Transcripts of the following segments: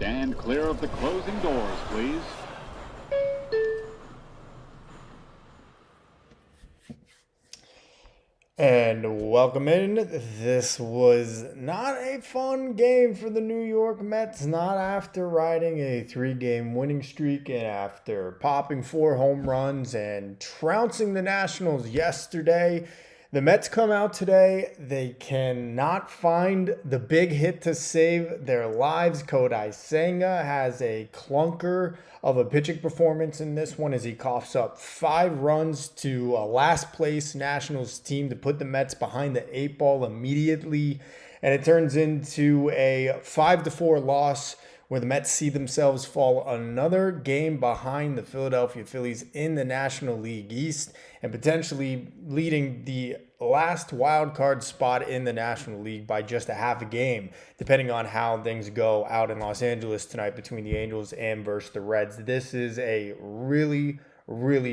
Stand clear of the closing doors, please. And welcome in. This was not a fun game for the New York Mets, not after riding a 3-game winning streak and after popping 4 home runs and trouncing the Nationals yesterday. The Mets come out today. They cannot find the big hit to save their lives. Senga has a clunker of a pitching performance in this one as he coughs up 5 runs to a last place Nationals team to put the Mets behind the 8 ball immediately. And it turns into a 5-4 loss where the Mets see themselves fall another game behind the Philadelphia Phillies in the National League East and potentially leading the last wild card spot in the National League by just a half a game, depending on how things go out in Los Angeles tonight between the Angels and versus the Reds. This is a really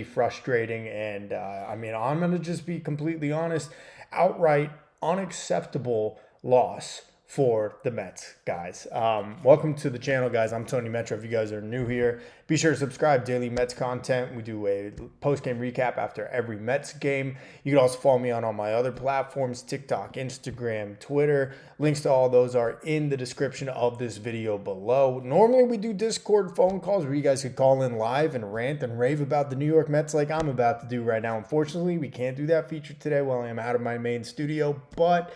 frustrating and, I'm going to just be completely honest, outright unacceptable loss for the Mets, guys. Welcome to the channel, guys. I'm Tony Metro. If you guys are new here, be sure to subscribe. Daily Mets content. We do a post-game recap after every Mets game. You can also follow me on all my other platforms, TikTok, Instagram, Twitter. Links to all those are in the description of this video below. Normally, we do Discord phone calls where you guys could call in live and rant and rave about the New York Mets like I'm about to do right now. Unfortunately, we can't do that feature today while I'm out of my main studio, but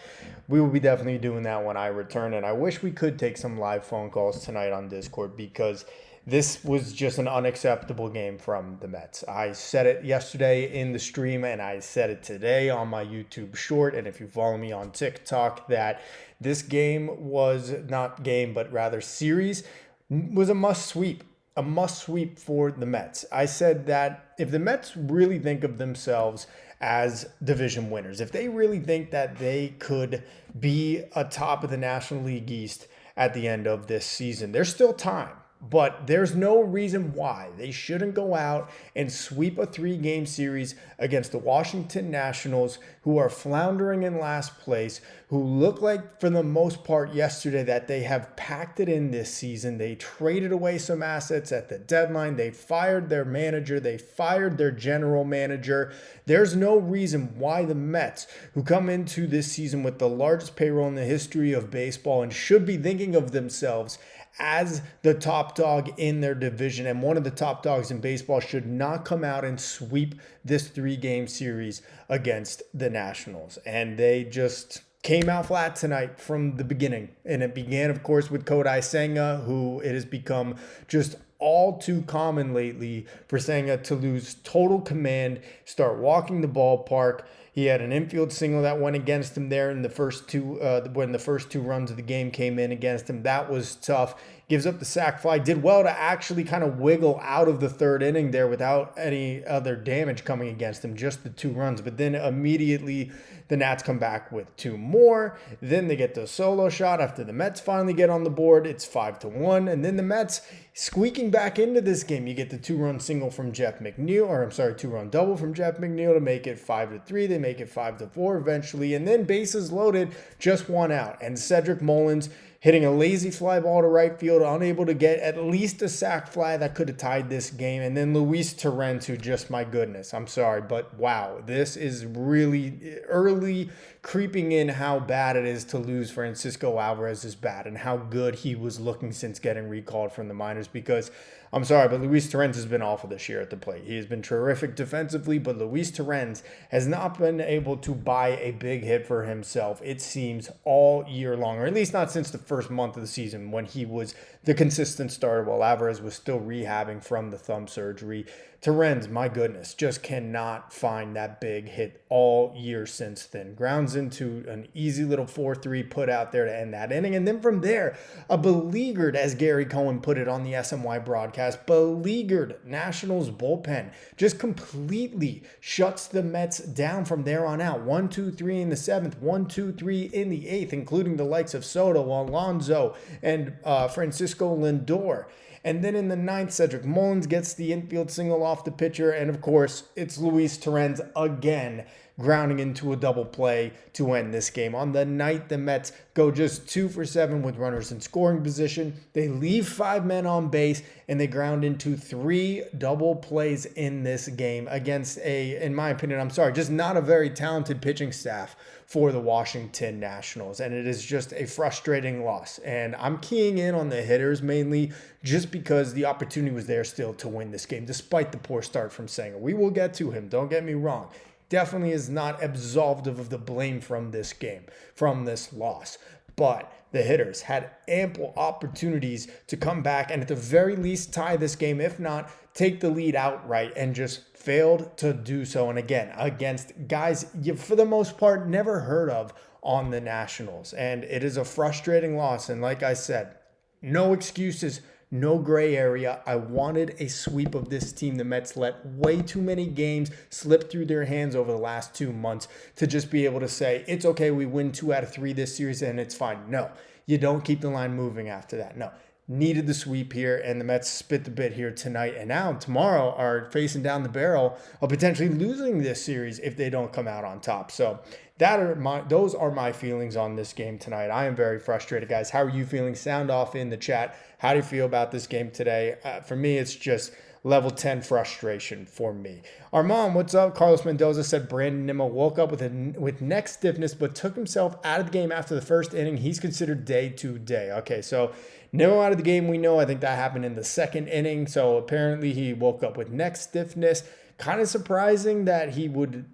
we will be definitely doing that when I return. And I wish we could take some live phone calls tonight on Discord because this was just an unacceptable game from the Mets. I said it yesterday in the stream and I said it today on my YouTube short. And if you follow me on TikTok, that this game was not game, but rather series was a must sweep. A must sweep for the Mets. I said that if the Mets really think of themselves as division winners, if they really think that they could be atop of the National League East at the end of this season, there's still time. But there's no reason why they shouldn't go out and sweep a 3-game series against the Washington Nationals, who are floundering in last place, who look like, for the most part yesterday, that they have packed it in this season. They traded away some assets at the deadline. They fired their manager. They fired their general manager. There's no reason why the Mets, who come into this season with the largest payroll in the history of baseball and should be thinking of themselves as the top dog in their division and one of the top dogs in baseball, should not come out and sweep this 3-game series against the Nationals. And they just came out flat tonight from the beginning. And it began, of course, with Senga, who it has become just all too common lately for Senga to lose total command, start walking the ballpark. He had an infield single that went against him there in the first two, when the first 2 runs of the game came in against him. That was tough. Gives up the sac fly. Did well to actually kind of wiggle out of the 3rd inning there without any other damage coming against him, just the 2 runs. But then immediately the Nats come back with 2 more. Then they get the solo shot after the Mets finally get on the board. It's 5-1. And then the Mets squeaking back into this game. You get the 2-run single from Jeff McNeil, or I'm sorry, 2-run double from Jeff McNeil to make it 5-3. They make it 5-4 eventually. And then bases loaded, just 1 out. And Cedric Mullins hitting a lazy fly ball to right field, unable to get at least a sac fly that could have tied this game. And then Luis Torrens, who just, my goodness, I'm sorry, but wow, this is really early creeping in how bad it is to lose Francisco Alvarez's bat and how good he was looking since getting recalled from the minors. Because I'm sorry, but Luis Torrens has been awful this year at the plate. He has been terrific defensively, but Luis Torrens has not been able to buy a big hit for himself, it seems, all year long, or at least not since the first month of the season when he was the consistent starter while Alvarez was still rehabbing from the thumb surgery. Torrens, my goodness, just cannot find that big hit all year since then. Grounds into an easy little 4-3 put out there to end that inning. And then from there, a beleaguered, as Gary Cohen put it on the SMY broadcast, beleaguered Nationals bullpen just completely shuts the Mets down from there on out. 1-2-3 in the 7th, 1-2-3 in the 8th, including the likes of Soto, Alonso, and Francisco Lindor. And then in the 9th, Cedric Mullins gets the infield single off the pitcher. And of course, it's Luis Torrens again grounding into a double play to end this game. On the night, the Mets go just 2 for 7 with runners in scoring position. They leave 5 men on base, and they ground into 3 double plays in this game against in my opinion, just not a very talented pitching staff for the Washington Nationals. And it is just a frustrating loss. And I'm keying in on the hitters mainly just because the opportunity was there still to win this game, despite the poor start from Senga. We will get to him, don't get me wrong. Definitely is not absolved of the blame from this game, from this loss. But the hitters had ample opportunities to come back and at the very least tie this game, if not take the lead outright, and just failed to do so. And again, against guys you, for the most part, never heard of on the Nationals. And it is a frustrating loss. And like I said, no excuses, no gray area. I wanted a sweep of this team. The Mets let way too many games slip through their hands over the last 2 months to just be able to say, it's okay, we win 2 out of 3 this series and it's fine. No, you don't keep the line moving after that. No. Needed the sweep here, and the Mets spit the bit here tonight. And now tomorrow are facing down the barrel of potentially losing this series if they don't come out on top. So those are my feelings on this game tonight. I am very frustrated, guys. How are you feeling? Sound off in the chat. How do you feel about this game today? For me, it's just level 10 frustration for me. Armand, what's up? Carlos Mendoza said Brandon Nimmo woke up with neck stiffness, but took himself out of the game after the first inning. He's considered day to day. Okay, so Nimmo out of the game, we know. I think that happened in the second inning. So apparently he woke up with neck stiffness. Kind of surprising that he would,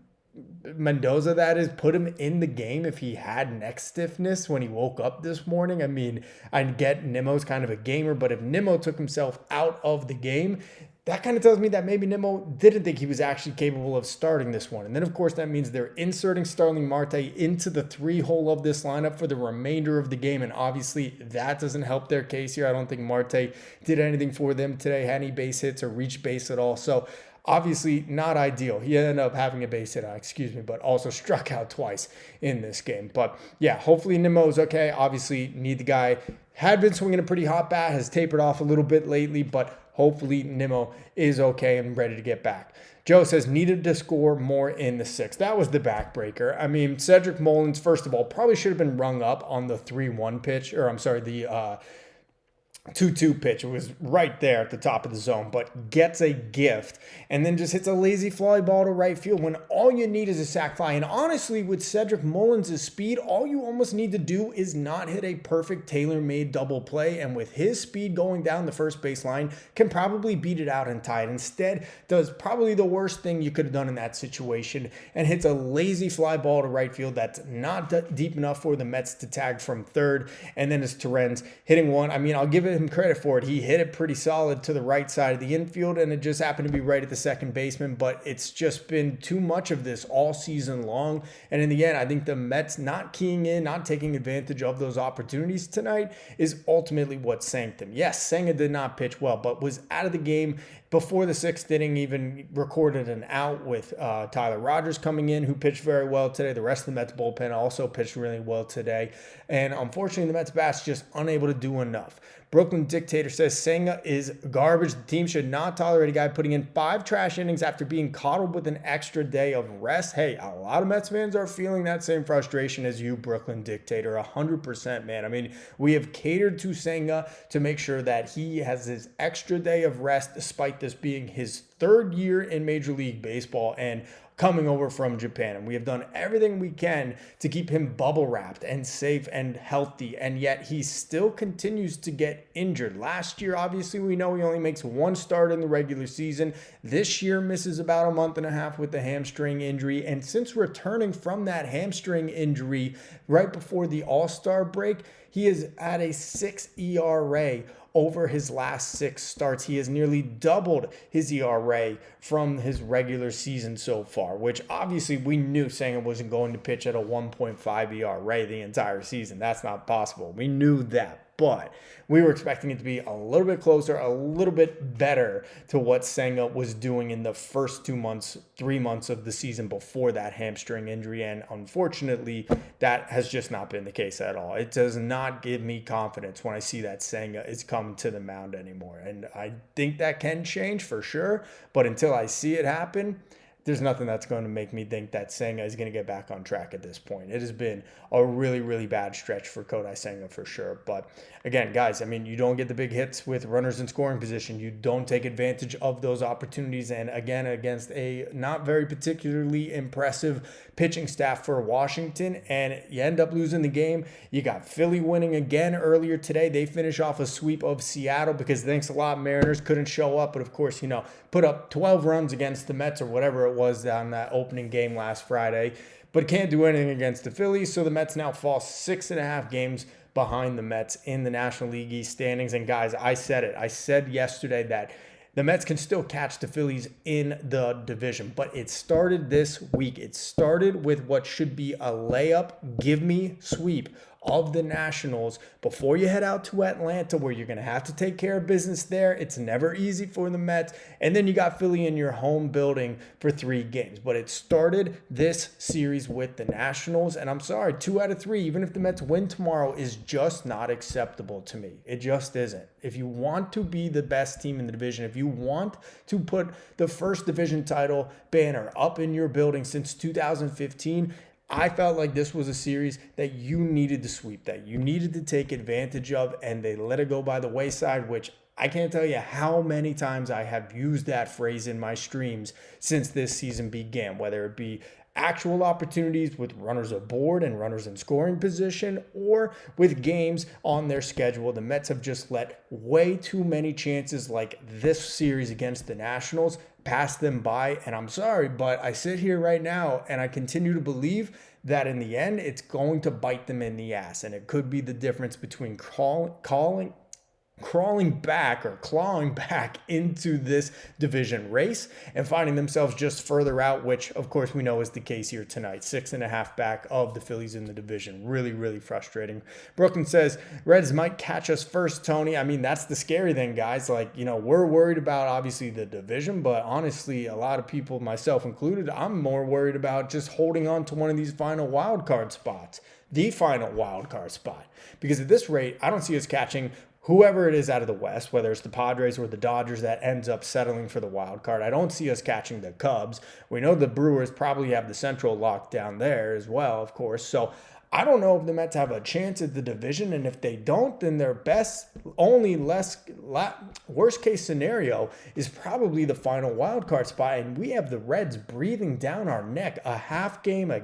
Mendoza that is, put him in the game if he had neck stiffness when he woke up this morning. I mean, I get Nimmo's kind of a gamer, but if Nimmo took himself out of the game, that kind of tells me that maybe Nimmo didn't think he was actually capable of starting this one. And then, of course, that means they're inserting Starling Marte into the 3-hole of this lineup for the remainder of the game. And obviously, that doesn't help their case here. I don't think Marte did anything for them today, had any base hits or reached base at all. So, obviously, not ideal. He ended up having a base hit, but also struck out twice in this game. But, yeah, hopefully Nimmo's okay. Obviously, need the guy. Had been swinging a pretty hot bat, has tapered off a little bit lately, but hopefully Nimmo is okay and ready to get back. Joe says, needed to score more in the 6th. That was the backbreaker. I mean, Cedric Mullins, first of all, probably should have been rung up on the 3-1 pitch, the 2-2 pitch. It was right there at the top of the zone, but gets a gift and then just hits a lazy fly ball to right field when all you need is a sac fly. And honestly, with Cedric Mullins' speed, all you almost need to do is not hit a perfect tailor-made double play. And with his speed going down the first base line, can probably beat it out and tie it. Instead, does probably the worst thing you could have done in that situation and hits a lazy fly ball to right field that's not deep enough for the Mets to tag from third. And then it's Terrence hitting one. I mean, I'll give him credit for it. He hit it pretty solid to the right side of the infield, and it just happened to be right at the second baseman. But it's just been too much of this all season long. And in the end, I think the Mets not keying in, not taking advantage of those opportunities tonight is ultimately what sank them. Yes, Senga did not pitch well, but was out of the game before the 6th inning, even recorded an out with Tyler Rogers coming in, who pitched very well today. The rest of the Mets bullpen also pitched really well today. And unfortunately, the Mets bats just unable to do enough. Brooklyn Dictator says Senga is garbage. The team should not tolerate a guy putting in 5 trash innings after being coddled with an extra day of rest. Hey, a lot of Mets fans are feeling that same frustration as you, Brooklyn Dictator. 100%, man. I mean, we have catered to Senga to make sure that he has his extra day of rest, despite this being his 3rd year in Major League Baseball and coming over from Japan. And we have done everything we can to keep him bubble wrapped and safe and healthy. And yet he still continues to get injured. Last year, obviously, we know he only makes 1 start in the regular season. This year misses about a month and a half with the hamstring injury. And since returning from that hamstring injury right before the All-Star break, he is at a 6 ERA over his last 6 starts. He has nearly doubled his ERA from his regular season so far, which obviously we knew Senga wasn't going to pitch at a 1.5 ERA the entire season. That's not possible. We knew that. But we were expecting it to be a little bit closer, a little bit better to what Senga was doing in the first 2 months, 3 months of the season before that hamstring injury. And unfortunately, that has just not been the case at all. It does not give me confidence when I see that Senga is coming to the mound anymore. And I think that can change for sure. But until I see it happen, there's nothing that's going to make me think that Senga is going to get back on track at this point. It has been a really, really bad stretch for Kodai Senga for sure. But again, guys, I mean, you don't get the big hits with runners in scoring position. You don't take advantage of those opportunities. And again, against a not very particularly impressive pitching staff for Washington, and you end up losing the game. You got Philly winning again earlier today. They finish off a sweep of Seattle because thanks a lot, Mariners couldn't show up. But of course, put up 12 runs against the Mets or whatever it was down that opening game last Friday, but can't do anything against the Phillies. So the Mets now fall 6.5 games behind the Mets in the National League East standings. And guys, I said it. I said yesterday that the Mets can still catch the Phillies in the division, but it started this week. It started with what should be a layup, give me sweep of the Nationals before you head out to Atlanta, where you're going to have to take care of business there. It's never easy for the Mets. And then you got Philly in your home building for 3 games. But it started this series with the Nationals. And I'm sorry, 2 out of 3, even if the Mets win tomorrow, is just not acceptable to me. It just isn't. If you want to be the best team in the division, if you want to put the first division title banner up in your building since 2015, I felt like this was a series that you needed to sweep, that you needed to take advantage of, and they let it go by the wayside, which I can't tell you how many times I have used that phrase in my streams since this season began, whether it be actual opportunities with runners aboard and runners in scoring position, or with games on their schedule. The Mets have just let way too many chances like this series against the Nationals pass them by. And I'm sorry, but I sit here right now and I continue to believe that in the end, it's going to bite them in the ass. And it could be the difference between crawling back or clawing back into this division race and finding themselves just further out, which of course we know is the case here tonight. 6.5 back of the Phillies in the division. Really, really frustrating. Brooklyn says, Reds might catch us first, Tony. I mean, that's the scary thing, guys. Like, we're worried about obviously the division, but honestly, a lot of people, myself included, I'm more worried about just holding on to one of these final wild card spots, the final wild card spot. Because at this rate, I don't see us catching whoever it is out of the West, whether it's the Padres or the Dodgers that ends up settling for the wild card. I don't see us catching the Cubs. We know the Brewers probably have the Central locked down there as well, of course. So I don't know if the Mets have a chance at the division, and if they don't, then their worst case scenario is probably the final wild card spot, and we have the Reds breathing down our neck, a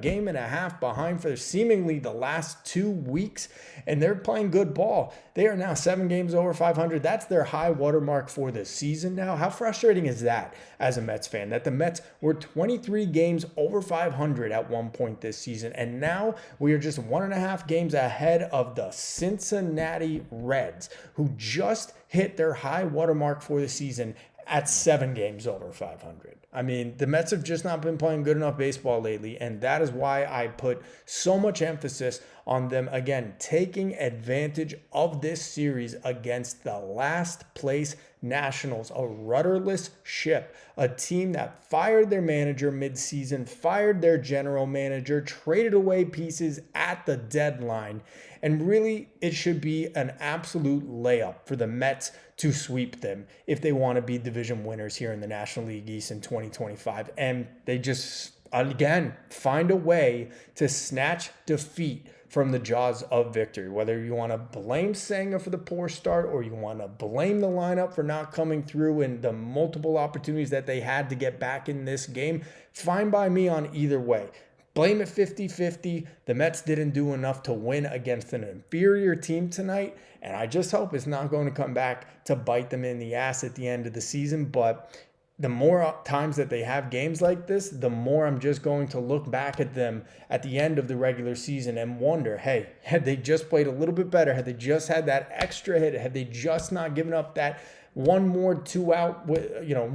game and a half behind for seemingly the last 2 weeks, and they're playing good ball. They are now 7 games over 500. That's their high watermark for the season now. How frustrating is that as a Mets fan, that the Mets were 23 games over 500 at one point this season, and now we are just 1.5 games ahead of the Cincinnati Reds, who just hit their high watermark for the season at 7 games over 500. I mean, the Mets have just not been playing good enough baseball lately, and that is why I put so much emphasis on them, again, taking advantage of this series against the last place Nationals, a rudderless ship, a team that fired their manager midseason, fired their general manager, traded away pieces at the deadline, and really it should be an absolute layup for the Mets to sweep them if they want to be division winners here in the National League East in 2025. And they just, again, find a way to snatch defeat from the jaws of victory. Whether you want to blame Senga for the poor start, or you want to blame the lineup for not coming through and the multiple opportunities that they had to get back in this game, fine by me on either way. Blame it 50-50. The Mets didn't do enough to win against an inferior team tonight, and I just hope it's not going to come back to bite them in the ass at the end of the season. But the more times that they have games like this, the more I'm just going to look back at them at the end of the regular season and wonder, hey, had they just played a little bit better, had they just had that extra hit, had they just not given up that one more 2-out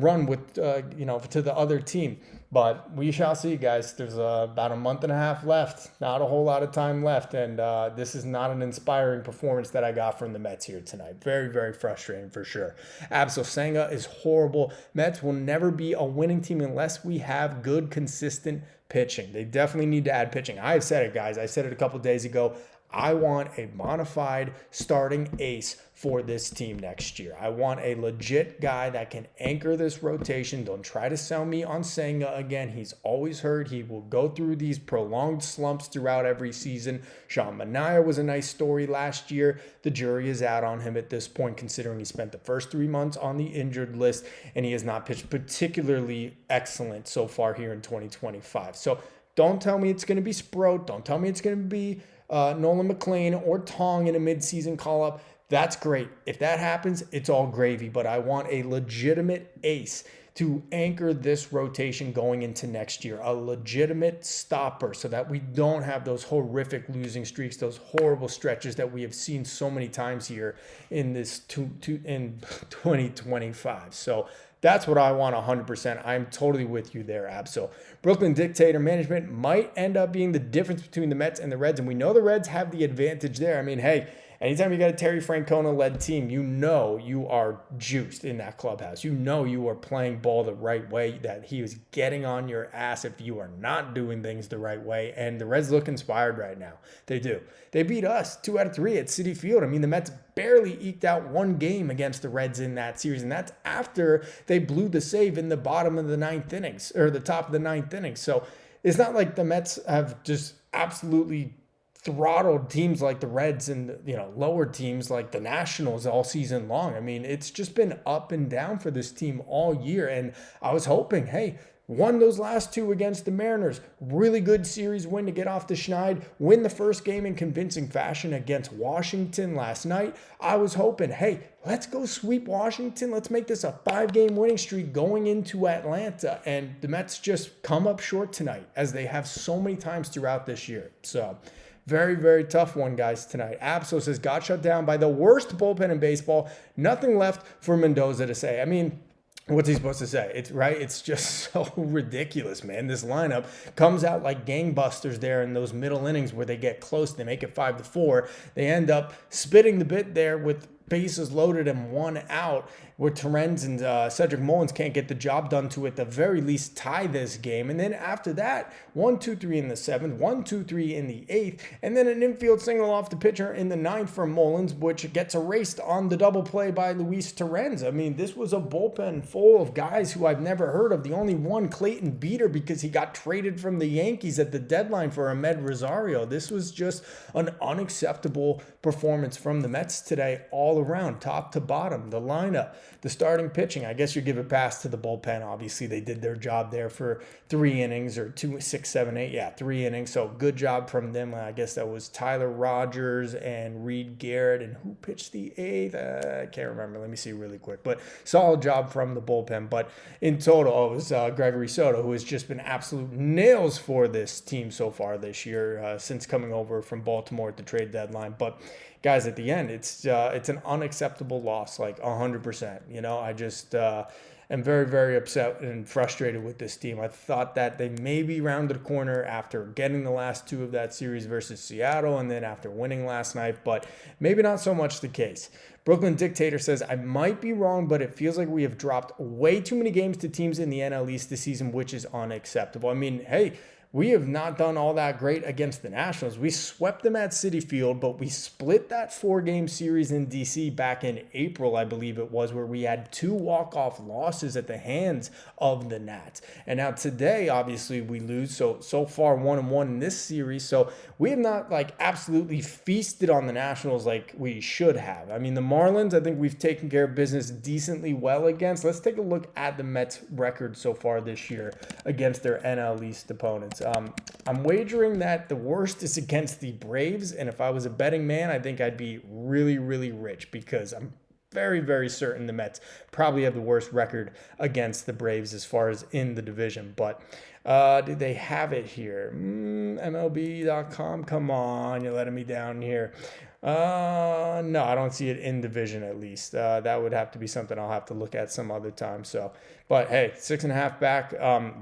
run with to the other team. But we shall see, guys. There's about a month and a half left, not a whole lot of time left, and this is not an inspiring performance that I got from the Mets here tonight. Very, very frustrating for sure. Absol Senga is horrible. Mets will never be a winning team unless we have good, consistent pitching. They definitely need to add pitching. I've said it, guys. I said it a couple days ago. I want a bona fide starting ace for this team next year. I want a legit guy that can anchor this rotation. Don't try to sell me on Senga again. He's always hurt. He will go through these prolonged slumps throughout every season. Sean Manaea was a nice story last year. The jury is out on him at this point, considering he spent the first 3 months on the injured list, and he has not pitched particularly excellent so far here in 2025. So don't tell me it's going to be Sproat. Don't tell me it's going to be Nolan McLean or Tong in a midseason call-up. That's great. If that happens, it's all gravy, but I want a legitimate ace to anchor this rotation going into next year, a legitimate stopper so that we don't have those horrific losing streaks, those horrible stretches that we have seen so many times here in this in 2025. So that's what I want 100%. I'm totally with you there, Absol. Brooklyn Dictator management might end up being the difference between the Mets and the Reds, and we know the Reds have the advantage there. I mean, hey, anytime you got a Terry Francona-led team, you know you are juiced in that clubhouse. You know you are playing ball the right way, that he is getting on your ass if you are not doing things the right way. And the Reds look inspired right now. They do. They beat us 2 out of 3 at Citi Field. I mean, the Mets barely eked out 1 game against the Reds in that series, and that's after they blew the save in the bottom of the 9th innings, or the top of the 9th inning. So it's not like the Mets have just absolutely throttled teams like the Reds and, you know, lower teams like the Nationals all season long. I mean, it's just been up and down for this team all year. And I was hoping, hey, won those last 2 against the Mariners. Really good series win to get off the schneid. Win the first game in convincing fashion against Washington last night. I was hoping, hey, let's go sweep Washington. Let's make this a 5-game winning streak going into Atlanta. And the Mets just come up short tonight, as they have so many times throughout this year. So very, very tough one, guys, tonight. Absol says, got shut down by the worst bullpen in baseball. Nothing left for Mendoza to say. I mean, what's he supposed to say? It's right. It's just so ridiculous, man. This lineup comes out like gangbusters there in those middle innings where they get close. They make it 5-4. They end up spitting the bit there with bases loaded and 1 out, where Terens and Cedric Mullins can't get the job done to, at the very least, tie this game. And then after that, 1-2-3 in the 7th, 1-2-3 in the 8th, and then an infield single off the pitcher in the 9th from Mullins, which gets erased on the double play by Luis Terens. I mean, this was a bullpen full of guys who I've never heard of. The only one, Clayton Beeter, because he got traded from the Yankees at the deadline for Ahmed Rosario. This was just an unacceptable performance from the Mets today, all around, top to bottom. The lineup, the starting pitching, I guess you give a pass to the bullpen. Obviously, they did their job there for 3 innings, or 2, 6, 7, 8. Yeah, 3 innings. So good job from them. I guess that was Tyler Rogers and Reed Garrett. And who pitched the 8th? I can't remember. Let me see really quick. But solid job from the bullpen. But in total, it was Gregory Soto, who has just been absolute nails for this team so far this year, since coming over from Baltimore at the trade deadline. But guys, at the end, it's an unacceptable loss, like 100%. You know, I just am very, very upset and frustrated with this team. I thought that they maybe rounded a corner after getting the last 2 of that series versus Seattle, and then after winning last night, but maybe not so much the case. Brooklyn Dictator says, I might be wrong, but it feels like we have dropped way too many games to teams in the NL East this season, which is unacceptable. I mean, hey, we have not done all that great against the Nationals. We swept them at Citi Field, but we split that 4-game series in DC back in April, I believe it was, where we had 2 walk-off losses at the hands of the Nats. And now today, obviously, we lose. So far, 1-1 in this series. So we have not, like, absolutely feasted on the Nationals like we should have. I mean, the Marlins, I think we've taken care of business decently well against. Let's take a look at the Mets' record so far this year against their NL East opponents. I'm wagering that the worst is against the Braves, and if I was a betting man, I think I'd be really, really rich, because I'm very, very certain the Mets probably have the worst record against the Braves as far as in the division. But did they have it here? MLB.com, come on, you're letting me down here. No, I don't see it in division at least. That would have to be something I'll have to look at some other time. So, but hey, 6.5 back.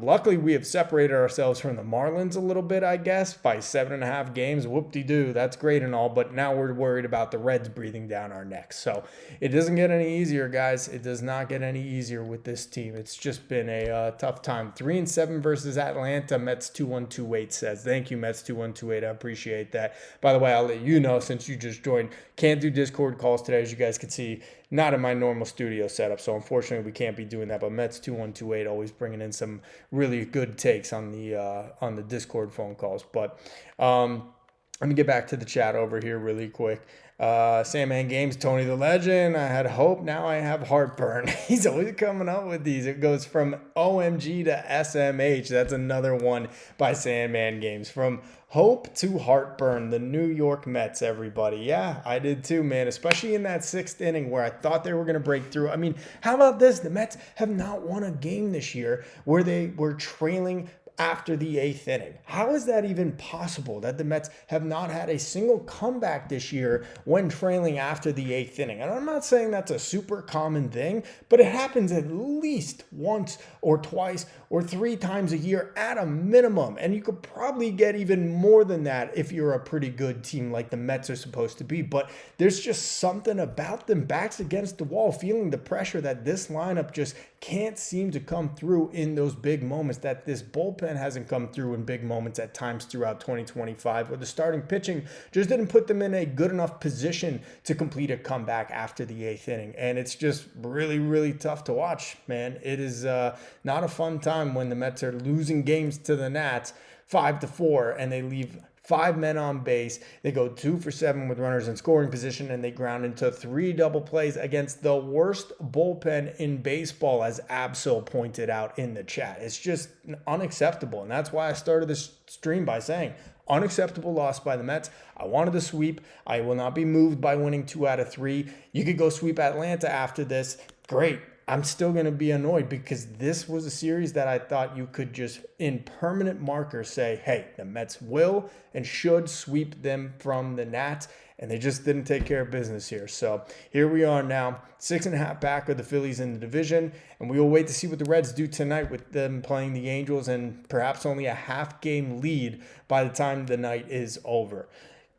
Luckily, we have separated ourselves from the Marlins a little bit, I guess, by 7.5 games. Whoop-de-doo, that's great and all, but now we're worried about the Reds breathing down our necks. So it doesn't get any easier, guys. It does not get any easier with this team. It's just been a tough time. 3-7 versus Atlanta. Mets 2128 says. Thank you, Mets 2128. I appreciate that. By the way, I'll let you know since you just joined. Can't do Discord calls today, as you guys can see. Not in my normal studio setup, so unfortunately we can't be doing that. But Mets 2128 always bringing in some really good takes on the Discord phone calls. But let me get back to the chat over here really quick. Sandman Games, Tony the Legend. I had hope, now I have heartburn. He's always coming up with these. It goes from OMG to SMH. That's another one by Sandman Games. From hope to heartburn, the New York Mets, everybody. Yeah, I did too, man, especially in that 6th inning where I thought they were going to break through. I mean, how about this? The Mets have not won a game this year where they were trailing after the 8th inning. How is that even possible that the Mets have not had a single comeback this year when trailing after the 8th inning? And I'm not saying that's a super common thing, but it happens at least once or twice or 3 times a year at a minimum. And you could probably get even more than that if you're a pretty good team like the Mets are supposed to be. But there's just something about them, backs against the wall, feeling the pressure that this lineup just can't seem to come through in those big moments, that this bullpen hasn't come through in big moments at times throughout 2025, where the starting pitching just didn't put them in a good enough position to complete a comeback after the 8th inning. And it's just really, really tough to watch, man. It is not a fun time when the Mets are losing games to the Nats 5-4 and they leave 5 men on base. They go 2 for 7 with runners in scoring position, and they ground into 3 double plays against the worst bullpen in baseball, as Absol pointed out in the chat. It's just unacceptable, and that's why I started this stream by saying unacceptable loss by the Mets. I wanted to sweep. I will not be moved by winning 2 out of 3. You could go sweep Atlanta after this. Great. I'm still going to be annoyed because this was a series that I thought you could just in permanent marker say, hey, the Mets will and should sweep them from the Nats, and they just didn't take care of business here. So here we are now, 6.5 back of the Phillies in the division, and we will wait to see what the Reds do tonight with them playing the Angels and perhaps only a half-game lead by the time the night is over.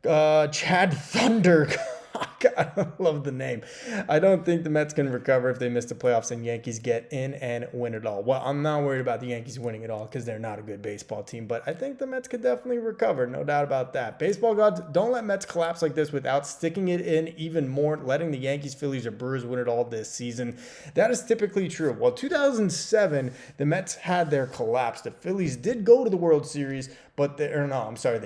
Chad Thunder. I love the name. I don't think the Mets can recover if they miss the playoffs and Yankees get in and win it all. Well, I'm not worried about the Yankees winning it all because they're not a good baseball team, but I think the Mets could definitely recover, no doubt about that. Baseball gods, don't let Mets collapse like this without sticking it in even more, letting the Yankees, Phillies, or Brewers win it all this season. That is typically true. Well, 2007, the Mets had their collapse. The Phillies did go to the World Series, but they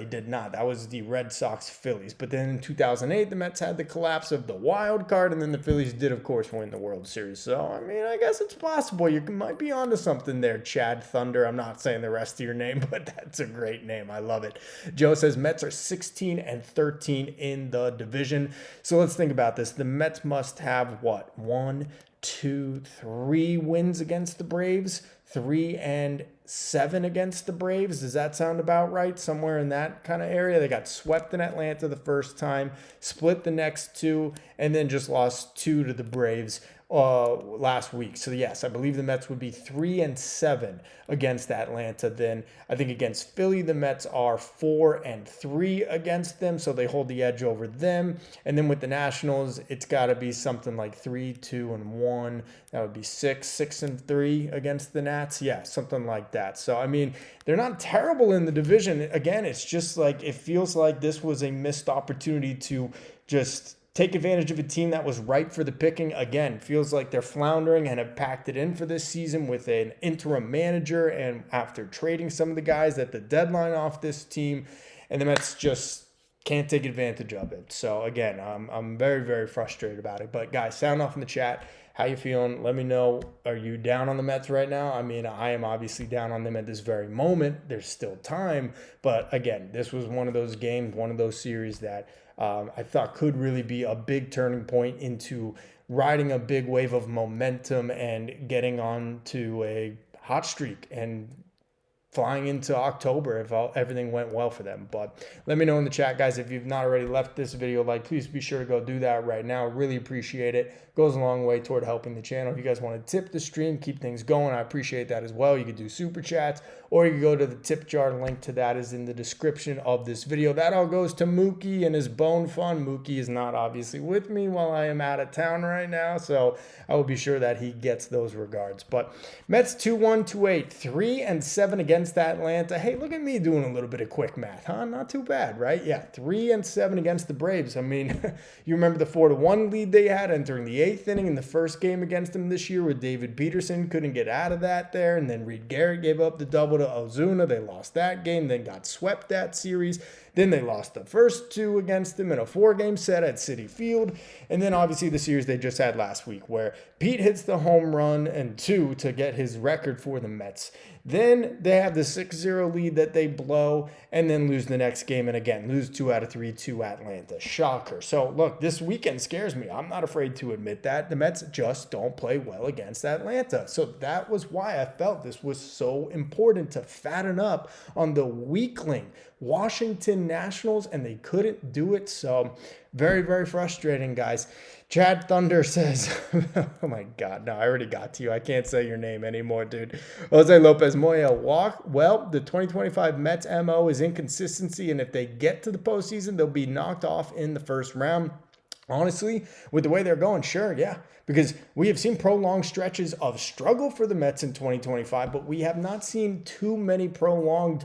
did not. That was the Red Sox Phillies. But then in 2008, the Mets had the collapse of the wild card, and then the Phillies did, of course, win the World Series. So, I mean, I guess it's possible. You might be onto something there, Chad Thunder. I'm not saying the rest of your name, but that's a great name. I love it. Joe says Mets are 16-13 in the division. So let's think about this. The Mets must have, 1, 2, 3 wins against the Braves, 3-7 against the Braves. Does that sound about right? Somewhere in that kind of area. They got swept in Atlanta the first time, split the next 2, and then just lost 2 to the Braves last week. So yes, I believe the Mets would be 3-7 against Atlanta. Then I think against Philly, the Mets are 4-3 against them, so they hold the edge over them. And then with the Nationals, it's got to be something like 3-2-1. That would be 6-3 against the Nats. Yeah, something like that. So I mean, they're not terrible in the division. Again, it's just like it feels like this was a missed opportunity to just take advantage of a team that was ripe for the picking. Again, feels like they're floundering and have packed it in for this season with an interim manager and after trading some of the guys at the deadline off this team, and the Mets just can't take advantage of it. So again, I'm very, very frustrated about it. But guys, sound off in the chat. How you feeling? Let me know. Are you down on the Mets right now? I mean, I am obviously down on them at this very moment. There's still time. But again, this was one of those games, one of those series that I thought could really be a big turning point into riding a big wave of momentum and getting on to a hot streak and flying into October if everything went well for them. But let me know in the chat, guys, if you've not already left this video like, please be sure to go do that right now. Really appreciate it. Goes a long way toward helping the channel. If you guys want to tip the stream, keep things going, I appreciate that as well. You could do super chats, or you can go to the tip jar. Link to that is in the description of this video. That all goes to Mookie and his Bone Fund. Mookie is not obviously with me while I am out of town right now, so I will be sure that he gets those regards. But Mets 2-1, 2-8, 3-7 against Atlanta. Hey, look at me doing a little bit of quick math, huh? Not too bad, right? Yeah, 3-7 against the Braves. I mean, you remember the 4-1 lead they had entering the 8th inning in the first game against them this year with David Peterson. Couldn't get out of that there, and then Reed Garrett gave up the double to Ozuna. They lost that game, then got swept that series. Then they lost the first two against them in a 4-game set at Citi Field. And then obviously the series they just had last week where Pete hits the home run and 2 to get his record for the Mets. Then they have the 6-0 lead that they blow and then lose the next game. And again, lose 2 out of 3 to Atlanta. Shocker. So look, this weekend scares me. I'm not afraid to admit that. The Mets just don't play well against Atlanta. So that was why I felt this was so important to fatten up on the weakling Washington Nationals, and they couldn't do it. So very, very frustrating, guys. Chad Thunder says, oh my God, no, I already got to you. I can't say your name anymore, dude. Jose Lopez Moya walk. Well, the 2025 Mets MO is inconsistency, and if they get to the postseason, they'll be knocked off in the first round. Honestly, with the way they're going, sure, yeah. Because we have seen prolonged stretches of struggle for the Mets in 2025, but we have not seen too many prolonged,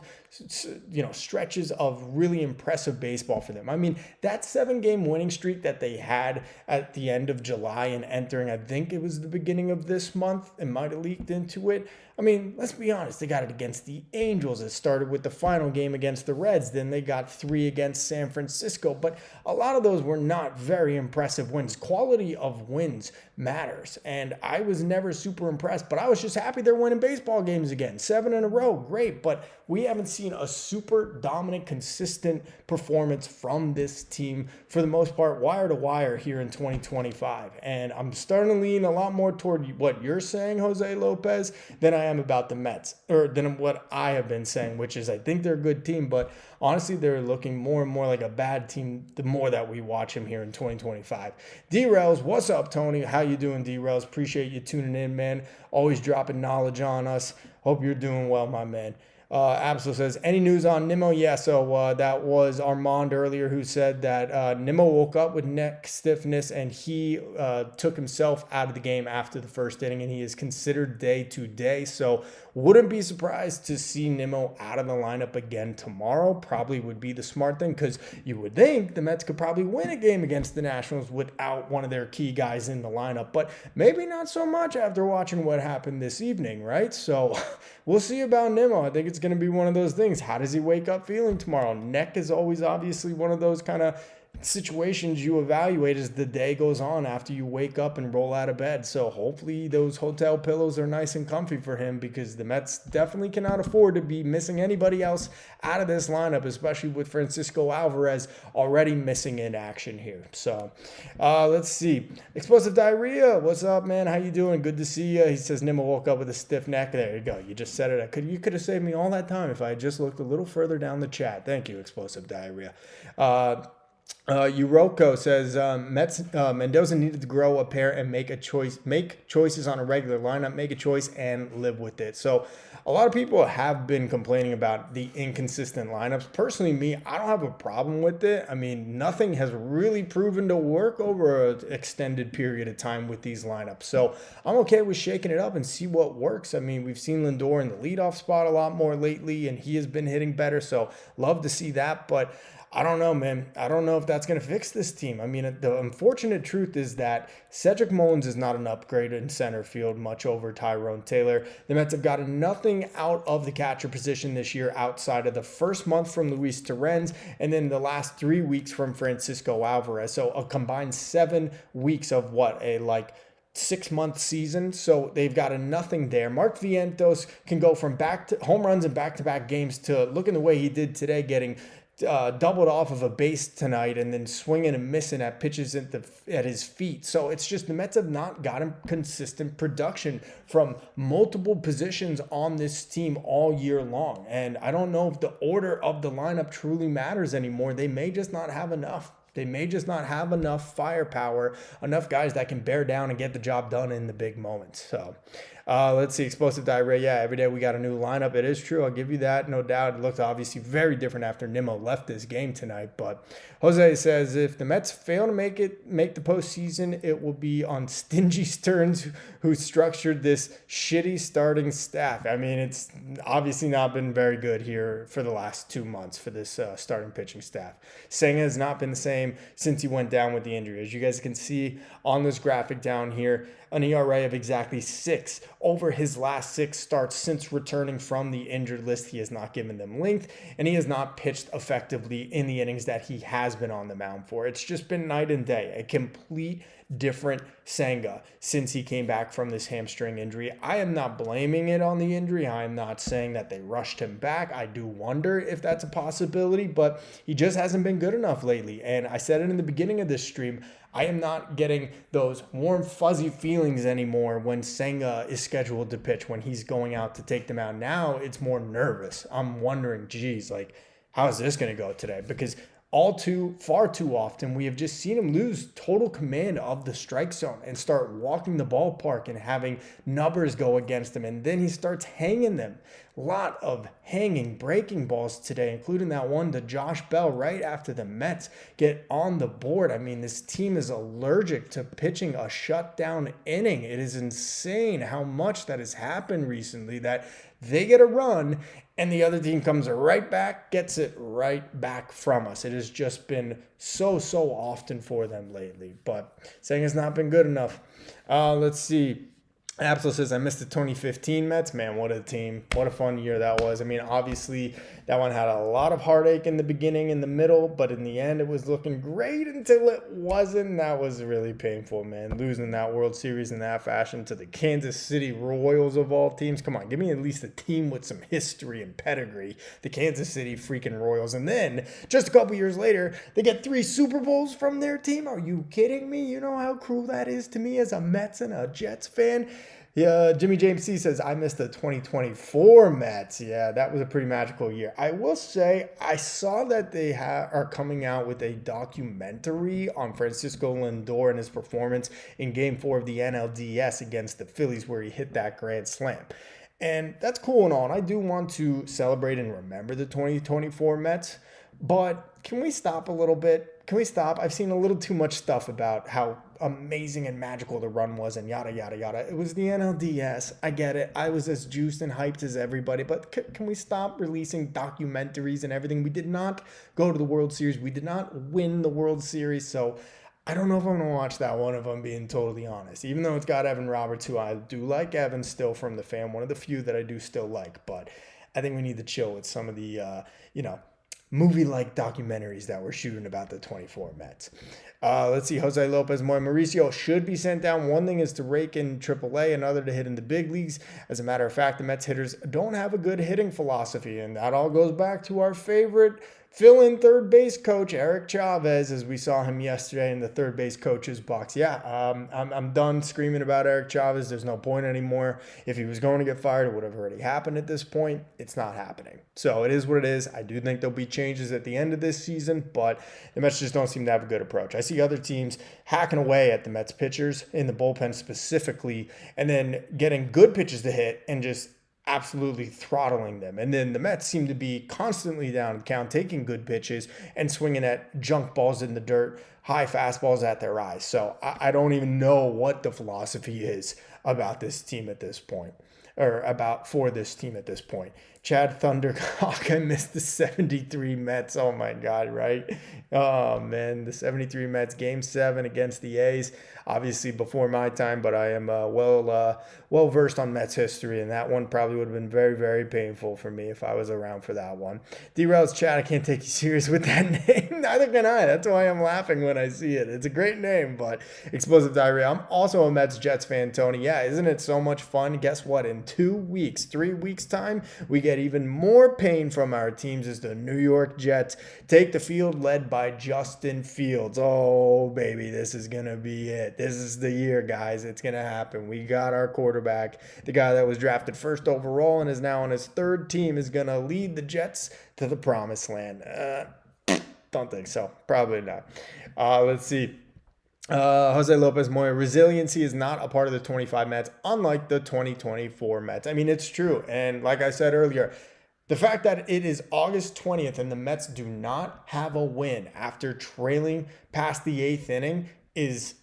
stretches of really impressive baseball for them. I mean, that 7-game winning streak that they had at the end of July and entering, I think it was the beginning of this month, it might have leaked into it. I mean, let's be honest, they got it against the Angels. It started with the final game against the Reds. Then they got 3 against San Francisco. But a lot of those were not very impressive wins. Quality of wins matters. And I was never super impressed, but I was just happy they're winning baseball games again. 7 in a row, great. But we haven't seen a super dominant, consistent performance from this team for the most part, wire to wire here in 2025. And I'm starting to lean a lot more toward what you're saying, Jose Lopez, than I am about the Mets, or than what I have been saying, which is I think they're a good team, but honestly, they're looking more and more like a bad team the more that we watch them here in 2025. D-Rails, what's up, Tony? How you doing, D-Rails? Appreciate you tuning in, man. Always dropping knowledge on us. Hope you're doing well, my man. Absol says, any news on Nimmo? Yeah, so that was Armand earlier who said that Nimmo woke up with neck stiffness and he took himself out of the game after the first inning, and he is considered day to day. So wouldn't be surprised to see Nimmo out of the lineup again tomorrow. Probably would be the smart thing, because you would think the Mets could probably win a game against the Nationals without one of their key guys in the lineup, but maybe not so much after watching what happened this evening, right? So we'll see about Nimmo. I think it's going to be one of those things. How does he wake up feeling tomorrow? Neck is always obviously one of those kind of situations you evaluate as the day goes on after you wake up and roll out of bed. So hopefully those hotel pillows are nice and comfy for him, because the Mets definitely cannot afford to be missing anybody else out of this lineup, especially with Francisco Alvarez already missing in action here. So let's see. Explosive Diarrhea, what's up, man? How you doing? Good to see you. He says Nimmo woke up with a stiff neck. There you go. You just said it. You could have saved me all that time if I had just looked a little further down the chat. Thank you, Explosive Diarrhea. Uroko says Mendoza needed to grow a pair and make choices on a regular lineup, make a choice and live with it. So a lot of people have been complaining about the inconsistent lineups. Personally, me, I don't have a problem with it. I mean, nothing has really proven to work over an extended period of time with these lineups. So I'm okay with shaking it up and see what works. I mean, we've seen Lindor in the leadoff spot a lot more lately, and he has been hitting better. So love to see that, but I don't know, man. I don't know if that's going to fix this team. I mean, the unfortunate truth is that Cedric Mullins is not an upgrade in center field much over Tyrone Taylor. The Mets have gotten nothing out of the catcher position this year outside of the first month from Luis Torrens and then the last 3 weeks from Francisco Alvarez. So a combined 7 weeks of what, a 6-month season. So they've got a nothing there. Mark Vientos can go from home runs and back-to-back games to looking the way he did today, getting doubled off of a base tonight and then swinging and missing at pitches at his feet. So it's just the Mets have not gotten consistent production from multiple positions on this team all year long. And I don't know if the order of the lineup truly matters anymore. They may just not have enough. They may just not have enough firepower, enough guys that can bear down and get the job done in the big moments. So let's see, explosive diarrhea. Yeah, every day we got a new lineup. It is true. I'll give you that. No doubt. It looked obviously very different after Nimmo left this game tonight. But Jose says if the Mets fail to make the postseason, it will be on Stingy Stearns who structured this shitty starting staff. I mean, it's obviously not been very good here for the last 2 months for this starting pitching staff. Senga has not been the same since he went down with the injury. As you guys can see on this graphic down here, an ERA of exactly 6 over his last 6 starts since returning from the injured list. He has not given them length, and he has not pitched effectively in the innings that he has been on the mound for. It's just been night and day, a complete different Senga since he came back from this hamstring injury. I am not blaming it on the injury. I am not saying that they rushed him back. I do wonder if that's a possibility, but he just hasn't been good enough lately. And I said it in the beginning of this stream, I am not getting those warm, fuzzy feelings anymore when Senga is scheduled to pitch, when he's going out to take them out. Now it's more nervous. I'm wondering, geez, like, how is this going to go today? Because far too often, we have just seen him lose total command of the strike zone and start walking the ballpark and having numbers go against him. And then he starts hanging them. A lot of hanging, breaking balls today, including that one to Josh Bell right after the Mets get on the board. I mean, this team is allergic to pitching a shutdown inning. It is insane how much that has happened recently, that they get a run and the other team comes right back, gets it right back from us. It has just been so often for them lately. But saying it's not been good enough. Let's see. Absol says, I missed the 2015 Mets. Man, what a team. What a fun year that was. I mean, obviously, that one had a lot of heartache in the beginning, in the middle, but in the end, it was looking great until it wasn't. That was really painful, man. Losing that World Series in that fashion to the Kansas City Royals of all teams. Come on, give me at least a team with some history and pedigree. The Kansas City freaking Royals. And then, just a couple years later, they get 3 Super Bowls from their team. Are you kidding me? You know how cruel that is to me as a Mets and a Jets fan? Yeah, Jimmy James C says, I missed the 2024 Mets. Yeah, that was a pretty magical year. I will say, I saw that they are coming out with a documentary on Francisco Lindor and his performance in Game 4 of the NLDS against the Phillies, where he hit that grand slam. And that's cool and all. And I do want to celebrate and remember the 2024 Mets. But can we stop a little bit? Can we stop? I've seen a little too much stuff about how amazing and magical the run was and yada, yada, yada. It was the NLDS. I get it. I was as juiced and hyped as everybody. But can we stop releasing documentaries and everything? We did not go to the World Series. We did not win the World Series. So I don't know if I'm going to watch that one, if I'm being totally honest. Even though it's got Evan Roberts, who I do like Evan still from the fan, one of the few that I do still like. But I think we need to chill with some of the, movie-like documentaries that we're shooting about the 24 Mets. Let's see. Jose Lopez, Mauricio should be sent down. One thing is to rake in AAA, another to hit in the big leagues. As a matter of fact, the Mets hitters don't have a good hitting philosophy, and that all goes back to our favorite fill-in third base coach, Eric Chavez, as we saw him yesterday in the third base coach's box. Yeah, I'm done screaming about Eric Chavez. There's no point anymore. If he was going to get fired, it would have already happened at this point. It's not happening. So it is what it is. I do think there'll be changes at the end of this season, but the Mets just don't seem to have a good approach. I see other teams hacking away at the Mets pitchers, in the bullpen specifically, and then getting good pitches to hit and just absolutely throttling them. And then the Mets seem to be constantly down count, taking good pitches and swinging at junk balls in the dirt, high fastballs at their eyes. So I don't even know what the philosophy is about this team at this point, or for this team at this point. Chad Thundercock, I missed the 73 Mets. Oh my God, right? Oh man, the 73 Mets, Game 7 against the A's. Obviously before my time, but I am well versed on Mets history, and that one probably would have been very, very painful for me if I was around for that one. D-Rail's Chad, I can't take you serious with that name. Neither can I. That's why I'm laughing when I see it. It's a great name, but explosive diarrhea. I'm also a Mets Jets fan, Tony. Yeah, isn't it so much fun? Guess what? In in 2 weeks, 3 weeks time, we get even more pain from our teams as the New York Jets take the field led by Justin Fields. Oh, baby, this is going to be it. This is the year, guys. It's going to happen. We got our quarterback. The guy that was drafted first overall and is now on his third team is going to lead the Jets to the promised land. Don't think so. Probably not. Let's see. Jose Lopez Moya, resiliency is not a part of the 25 Mets, unlike the 2024 Mets. I mean, it's true. And like I said earlier, the fact that it is August 20th and the Mets do not have a win after trailing past the 8th inning is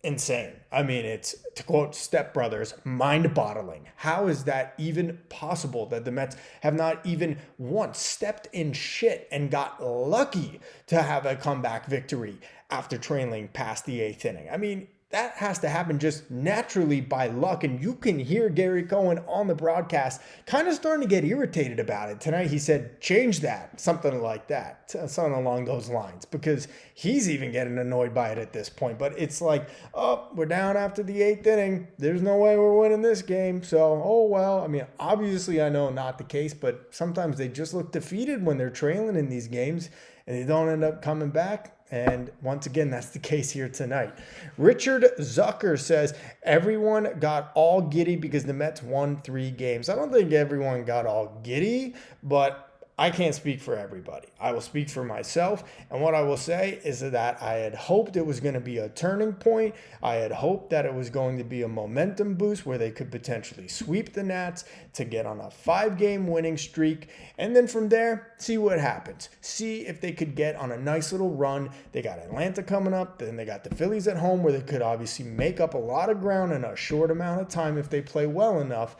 insane. I mean, it's, to quote Step Brothers, mind-boggling. How is that even possible that the Mets have not even once stepped in shit and got lucky to have a comeback victory after trailing past the 8th inning? I mean, that has to happen just naturally by luck. And you can hear Gary Cohen on the broadcast kind of starting to get irritated about it. Tonight he said, change that, something like that, something along those lines, because he's even getting annoyed by it at this point. But it's like, oh, we're down after the 8th inning. There's no way we're winning this game. So, oh, well, I mean, obviously I know not the case, but sometimes they just look defeated when they're trailing in these games and they don't end up coming back. And once again, that's the case here tonight. Richard Zucker says, everyone got all giddy because the Mets won 3 games. I don't think everyone got all giddy, but I can't speak for everybody. I will speak for myself. And what I will say is that I had hoped it was going to be a turning point. I had hoped that it was going to be a momentum boost where they could potentially sweep the Nats to get on a 5-game winning streak. And then from there, see what happens. See if they could get on a nice little run. They got Atlanta coming up. Then they got the Phillies at home where they could obviously make up a lot of ground in a short amount of time if they play well enough.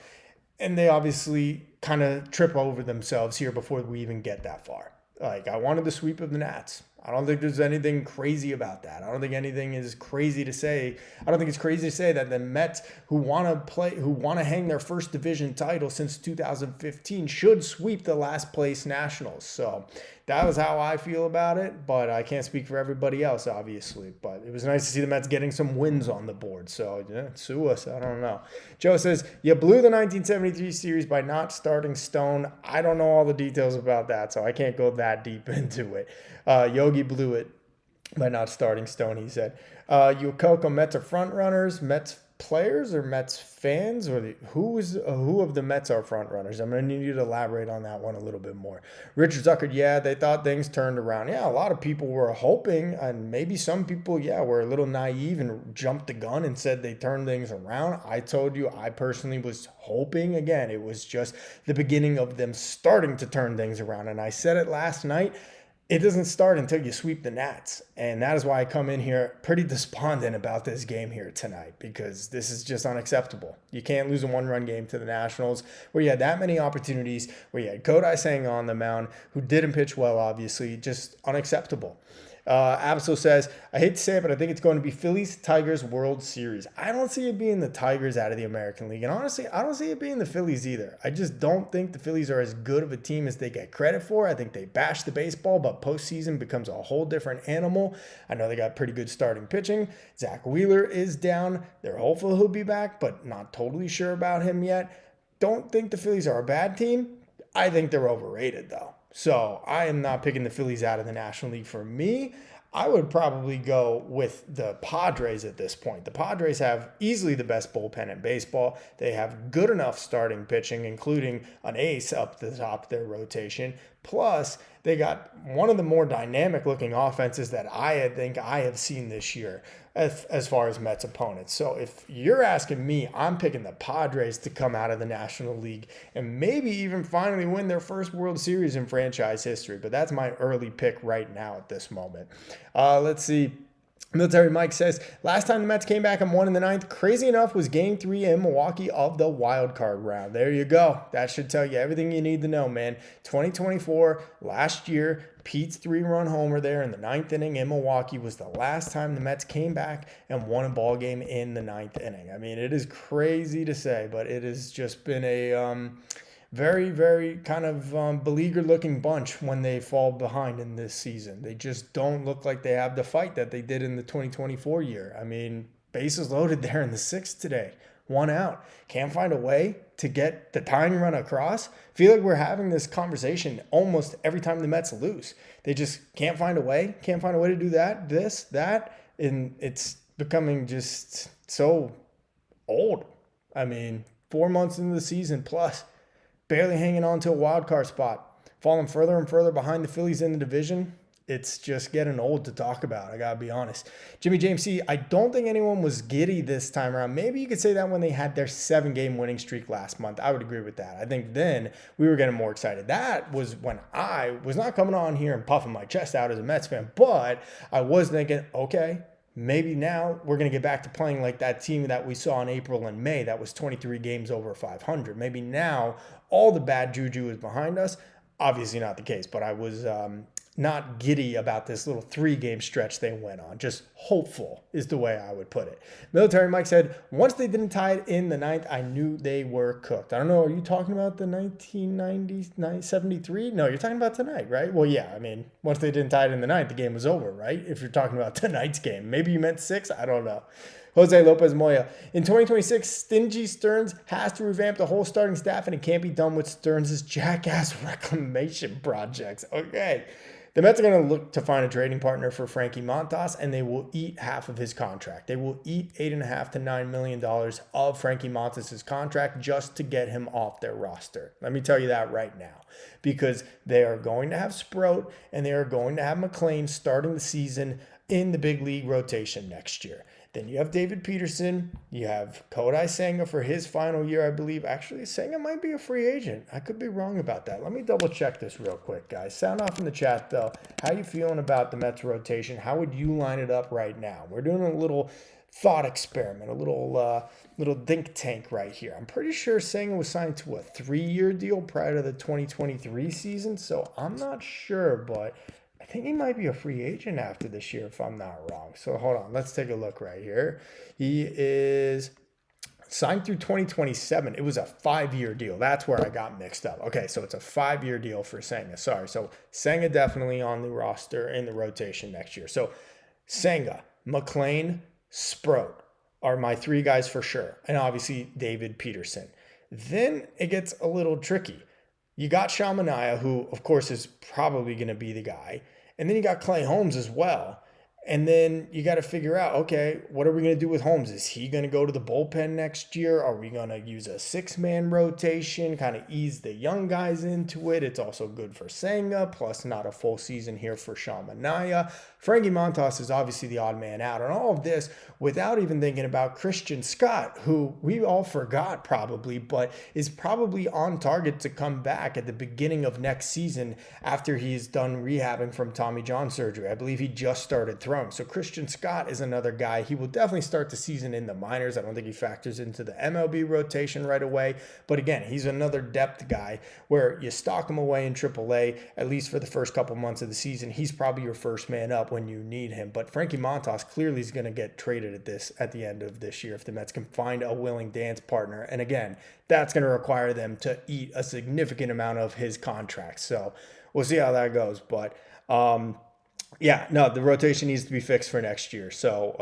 And they obviously kind of trip over themselves here before we even get that far. Like, I wanted the sweep of the Nats. I don't think there's anything crazy about that. I don't think anything is crazy to say. I don't think it's crazy to say that the Mets, who want to hang their first division title since 2015, should sweep the last place Nationals. So that was how I feel about it, but I can't speak for everybody else, obviously. But it was nice to see the Mets getting some wins on the board. So, yeah, sue us. I don't know. Joe says, you blew the 1973 series by not starting Stone. I don't know all the details about that, so I can't go that deep into it. Yogi blew it by not starting Stone, he said. Yukoko, Mets are front runners, Mets players or Mets fans, or who of the Mets are front runners? I'm going to need you to elaborate on that one a little bit more. Richard Zucker, yeah, they thought things turned around. Yeah, a lot of people were hoping, and maybe some people, yeah, were a little naive and jumped the gun and said they turned things around. I told you, I personally was hoping, again, it was just the beginning of them starting to turn things around. And I said it last night, it doesn't start until you sweep the Nats. And that is why I come in here pretty despondent about this game here tonight, because this is just unacceptable. You can't lose a 1-run game to the Nationals where you had that many opportunities, where you had Kodai Senga on the mound, who didn't pitch well, obviously. Just unacceptable. Absol says, I hate to say it, but I think it's going to be Phillies-Tigers World Series. I don't see it being the Tigers out of the American League. And honestly, I don't see it being the Phillies either. I just don't think the Phillies are as good of a team as they get credit for. I think they bash the baseball, but postseason becomes a whole different animal. I know they got pretty good starting pitching. Zach Wheeler is down. They're hopeful he'll be back, but not totally sure about him yet. Don't think the Phillies are a bad team. I think they're overrated, though. So I am not picking the Phillies out of the National League. For me, I would probably go with the Padres at this point. The Padres have easily the best bullpen in baseball. They have good enough starting pitching, including an ace up the top of their rotation. Plus, they got one of the more dynamic looking offenses that I think I have seen this year as far as Mets opponents. So if you're asking me, I'm picking the Padres to come out of the National League and maybe even finally win their first World Series in franchise history. But that's my early pick right now at this moment. Let's see. Military Mike says, last time the Mets came back and won in the 9th, crazy enough, was Game 3 in Milwaukee of the wild card round. There you go. That should tell you everything you need to know, man. 2024, last year, Pete's 3-run homer there in the 9th inning in Milwaukee was the last time the Mets came back and won a ball game in the 9th inning. I mean, it is crazy to say, but it has just been a very, very kind of beleaguered looking bunch when they fall behind in this season. They just don't look like they have the fight that they did in the 2024 year. I mean, bases loaded there in the 6th today. one out. Can't find a way to get the tying run across. Feel like we're having this conversation almost every time the Mets lose. They just can't find a way to do that, this, that. And it's becoming just so old. I mean, 4 months into the season plus, barely hanging on to a wild card spot, falling further and further behind the Phillies in the division. It's just getting old to talk about, I gotta be honest. Jimmy James C, I don't think anyone was giddy this time around. Maybe you could say that when they had their 7-game winning streak last month. I would agree with that. I think then we were getting more excited. That was when I was not coming on here and puffing my chest out as a Mets fan, but I was thinking, okay, maybe now we're going to get back to playing like that team that we saw in April and May that was 23 games over 500. Maybe now all the bad juju is behind us. Obviously not the case, but I was not giddy about this little 3-game stretch they went on. Just hopeful is the way I would put it. Military Mike said, once they didn't tie it in the 9th, I knew they were cooked. I don't know, are you talking about the 1990s, 73? No, you're talking about tonight, right? Well, yeah, I mean, once they didn't tie it in the 9th, the game was over, right? If you're talking about tonight's game. Maybe you meant 6, I don't know. Jose Lopez Moya. In 2026, Stingy Stearns has to revamp the whole starting staff, and it can't be done with Stearns' jackass reclamation projects. Okay. The Mets are going to look to find a trading partner for Frankie Montas, and they will eat half of his contract. They will eat $8.5 to $9 million of Frankie Montas' contract just to get him off their roster. Let me tell you that right now, because they are going to have Sproat and they are going to have McLean starting the season in the big league rotation next year. Then you have David Peterson. You have Kodai Senga for his final year, I believe. Actually, Senga might be a free agent. I could be wrong about that. Let me double check this real quick, guys. Sound off in the chat, though. How you feeling about the Mets rotation? How would you line it up right now? We're doing a little thought experiment, a little think tank right here. I'm pretty sure Senga was signed to a 3-year deal prior to the 2023 season, so I'm not sure, but I think he might be a free agent after this year, if I'm not wrong. So hold on, let's take a look right here. He is signed through 2027. It was a 5-year deal. That's where I got mixed up. Okay, so it's a 5-year deal for Senga. Sorry. So Senga definitely on the roster in the rotation next year. So Senga, McLean, Sproat are my 3 guys for sure. And obviously David Peterson. Then it gets a little tricky. You got Shamanaya, who of course is probably going to be the guy. And then you got Clay Holmes as well. And then you got to figure out, okay, what are we going to do with Holmes? Is he going to go to the bullpen next year? Are we going to use a 6-man rotation, kind of ease the young guys into it? It's also good for Senga, plus not a full season here for Shamanaya. Frankie Montas is obviously the odd man out on all of this without even thinking about Christian Scott, who we all forgot probably, but is probably on target to come back at the beginning of next season after he's done rehabbing from Tommy John surgery. I believe he just started throwing. So Christian Scott is another guy. He will definitely start the season in the minors. I don't think he factors into the MLB rotation right away. But again, he's another depth guy where you stock him away in AAA, at least for the first couple months of the season. He's probably your first man up when you need him. But Frankie Montas clearly is going to get traded at the end of this year if the Mets can find a willing dance partner. And again, that's going to require them to eat a significant amount of his contract. So we'll see how that goes. But yeah, no, the rotation needs to be fixed for next year. So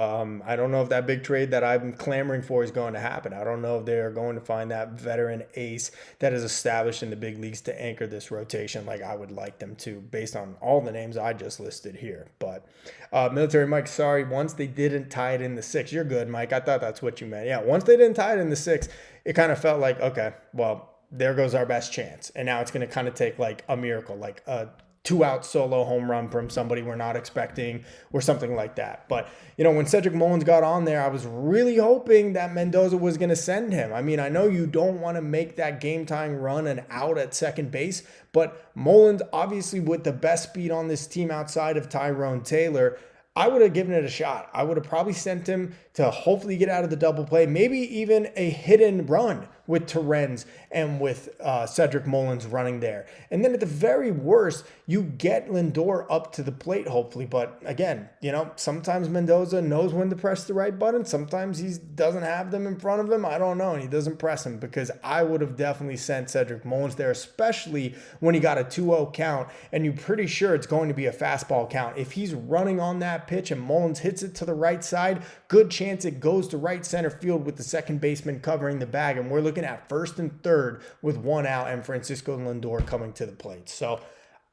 I don't know if that big trade that I'm clamoring for is going to happen. I don't know if they are going to find that veteran ace that is established in the big leagues to anchor this rotation like I would like them to, based on all the names I just listed here. But Military Mike, sorry, once they didn't tie it in the 6. You're good, Mike. I thought that's what you meant. Yeah, once they didn't tie it in the 6, it kind of felt like, okay, well, there goes our best chance. And now it's going to kind of take like a miracle, like a 2-out solo home run from somebody we're not expecting or something like that. But, you know, when Cedric Mullins got on there, I was really hoping that Mendoza was going to send him. I mean, I know you don't want to make that game-tying run and out at second base, but Mullins, obviously with the best speed on this team outside of Tyrone Taylor, I would have given it a shot. I would have probably sent him to hopefully get out of the double play, maybe even a hidden run with Terrence and with Cedric Mullins running there. And then at the very worst, you get Lindor up to the plate, hopefully. But again, you know, sometimes Mendoza knows when to press the right button. Sometimes he doesn't have them in front of him. I don't know. And he doesn't press them, because I would have definitely sent Cedric Mullins there, especially when he got a 2-0 count and you're pretty sure it's going to be a fastball count. If he's running on that pitch and Mullins hits it to the right side, good chance chance it goes to right center field with the second baseman covering the bag, and we're looking at first and third with one out and Francisco Lindor coming to the plate. So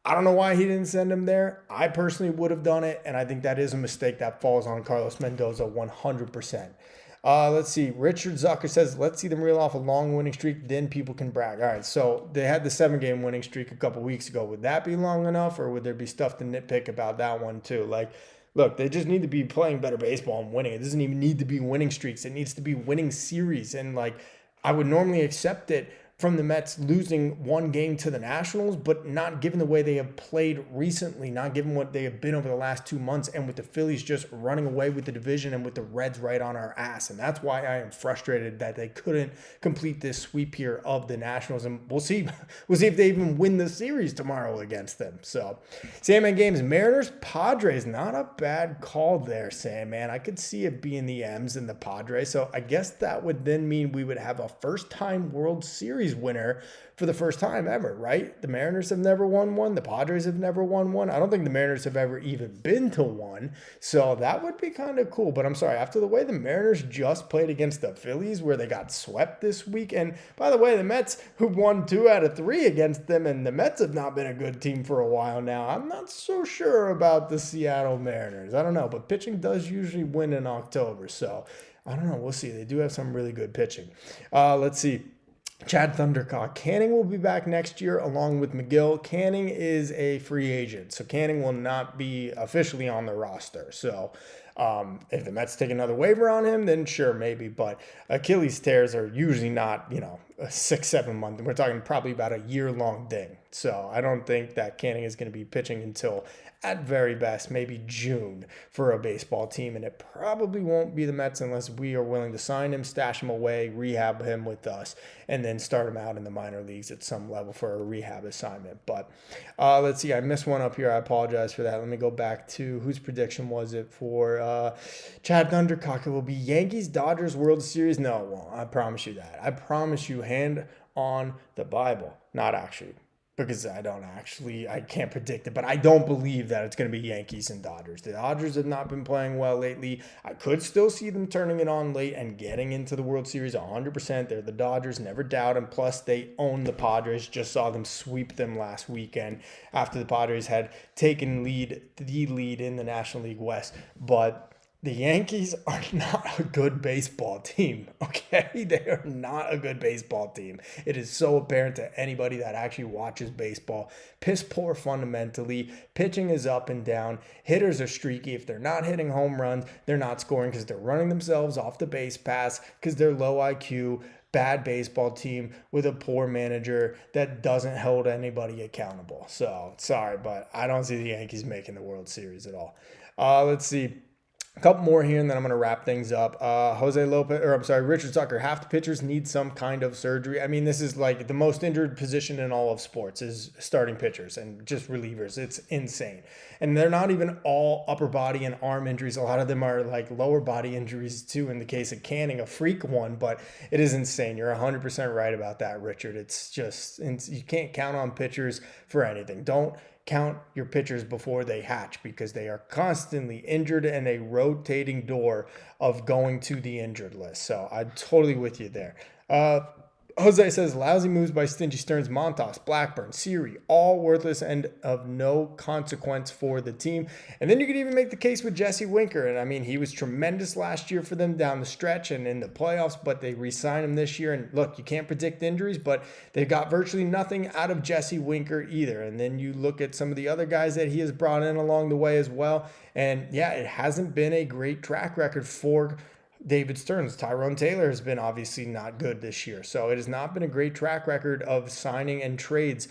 I don't know why he didn't send him there. I personally would have done it, and I think that is a mistake that falls on Carlos Mendoza 100%. Let's see. Richard Zucker says, let's see them reel off a long winning streak, then people can brag. All right, so they had the 7-game winning streak a couple weeks ago. Would that be long enough, or would there be stuff to nitpick about that one too? Like, look, they just need to be playing better baseball and winning. It doesn't even need to be winning streaks. It needs to be winning series. And, like, I would normally accept it from the Mets losing one game to the Nationals, but not given the way they have played recently, not given what they have been over the last 2 months, and with the Phillies just running away with the division and with the Reds right on our ass. And that's why I am frustrated that they couldn't complete this sweep here of the Nationals. And we'll see if they even win the series tomorrow against them. So, Sandman games, Mariners, Padres, not a bad call there, Sandman. I could see it being the M's and the Padres. So I guess that would then mean we would have a first-time World Series winner for the first time ever, right? The Mariners have never won one. The Padres have never won one. I don't think the Mariners have ever even been to one. So that would be kind of cool. But I'm sorry, after the way the Mariners just played against the Phillies, where they got swept this week, and by the way, the Mets, who won 2 out of 3 against them, and the Mets have not been a good team for a while now. I'm not so sure about the Seattle Mariners. I don't know, but pitching does usually win in October. So I don't know. We'll see. They do have some really good pitching. Let's see. Chad Thundercock. Canning will be back next year along with McGill. Canning is a free agent, so Canning will not be officially on the roster. So if the Mets take another waiver on him, then sure, maybe. But Achilles tears are usually not, a 6-7 month. We're talking probably about a year-long thing. So I don't think that Canning is going to be pitching until, at very best, maybe June for a baseball team. And it probably won't be the Mets unless we are willing to sign him, stash him away, rehab him with us, and then start him out in the minor leagues at some level for a rehab assignment. But let's see. I missed one up here. I apologize for that. Let me go back to whose prediction was it for Chad Thundercock. It will be Yankees, Dodgers, World Series. No, it won't. I promise you that. I promise you, hand on the Bible. Not actually. Because I can't predict it, but I don't believe that it's going to be Yankees and Dodgers. The Dodgers have not been playing well lately. I could still see them turning it on late and getting into the World Series 100%. They're the Dodgers, never doubt. And plus, they own the Padres. Just saw them sweep them last weekend after the Padres had taken the lead in the National League West. But the Yankees are not a good baseball team, okay? They are not a good baseball team. It is so apparent to anybody that actually watches baseball. Piss poor fundamentally. Pitching is up and down. Hitters are streaky. If they're not hitting home runs, they're not scoring because they're running themselves off the base pass because they're low IQ. Bad baseball team with a poor manager that doesn't hold anybody accountable. So, sorry, but I don't see the Yankees making the World Series at all. Let's see. A couple more here, and then I'm going to wrap things up. Richard Zucker. Half the pitchers need some kind of surgery. I mean, this is like the most injured position in all of sports is starting pitchers and just relievers. It's insane. And they're not even all upper body and arm injuries. A lot of them are like lower body injuries too. In the case of Canning, a freak one, but it is insane. You're 100% right about that, Richard. It's just, you can't count on pitchers for anything. Don't count your pitchers before they hatch because they are constantly injured and a rotating door of going to the injured list. So I'm totally with you there. Jose says, lousy moves by Stingy Stearns, Montas, Blackburn, Siri, all worthless and of no consequence for the team. And then you could even make the case with Jesse Winker. And I mean, he was tremendous last year for them down the stretch and in the playoffs, but they re-signed him this year. And look, you can't predict injuries, but they've got virtually nothing out of Jesse Winker either. And then you look at some of the other guys that he has brought in along the way as well. And yeah, it hasn't been a great track record for David Stearns. Tyrone Taylor has been obviously not good this year. So it has not been a great track record of signs and trades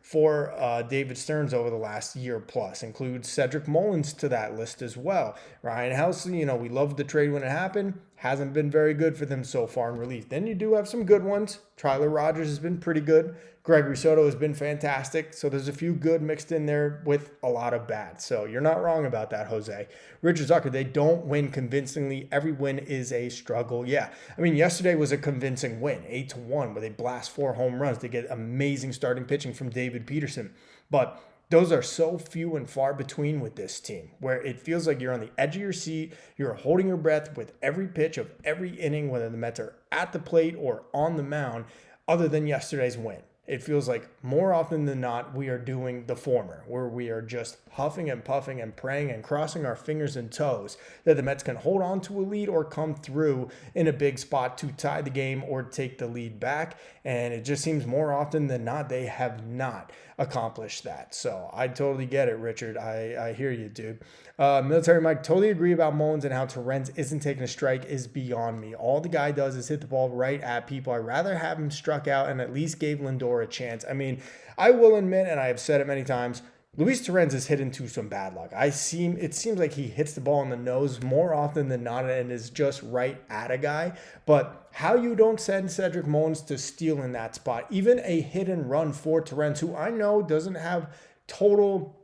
for David Stearns over the last year plus. Includes Cedric Mullins to that list as well. Ryan Helsley, we loved the trade when it happened. Hasn't been very good for them so far in relief. Then you do have some good ones. Tyler Rogers has been pretty good. Gregory Soto has been fantastic. So there's a few good mixed in there with a lot of bad. So you're not wrong about that, Jose. Richard Zucker, they don't win convincingly. Every win is a struggle. Yeah. I mean, yesterday was a convincing win, 8-1, where they blast 4 home runs. They get amazing starting pitching from David Peterson. But Those are so few and far between with this team, where it feels like you're on the edge of your seat. You're holding your breath with every pitch of every inning, whether the Mets are at the plate or on the mound, other than yesterday's win. It feels like more often than not, we are doing the former, where we are just huffing and puffing and praying and crossing our fingers and toes that the Mets can hold on to a lead or come through in a big spot to tie the game or take the lead back. And it just seems more often than not, they have not accomplished that. So I totally get it, Richard. I hear you, dude. Military Mike, totally agree about Mullins and how Torrens isn't taking a strike is beyond me. All the guy does is hit the ball right at people. I'd rather have him struck out and at least gave Lindor a chance. I mean, I will admit, and I have said it many times, Luis Torrens has hit into some bad luck. It seems like he hits the ball in the nose more often than not and is just right at a guy. But how you don't send Cedric Mullins to steal in that spot, even a hit and run for Torrens, who I know doesn't have total,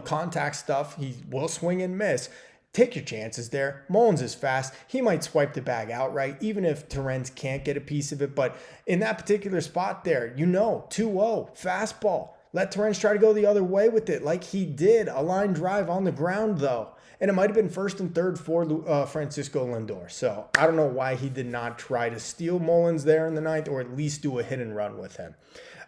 contact stuff. He will swing and miss. Take your chances there. Mullins is fast. He might swipe the bag outright, even if Torrens can't get a piece of it. But in that particular spot there, 2-0, fastball. Let Torrens try to go the other way with it like he did. A line drive on the ground, though. And it might have been first and third for Francisco Lindor. So I don't know why he did not try to steal Mullins there in the ninth or at least do a hit and run with him.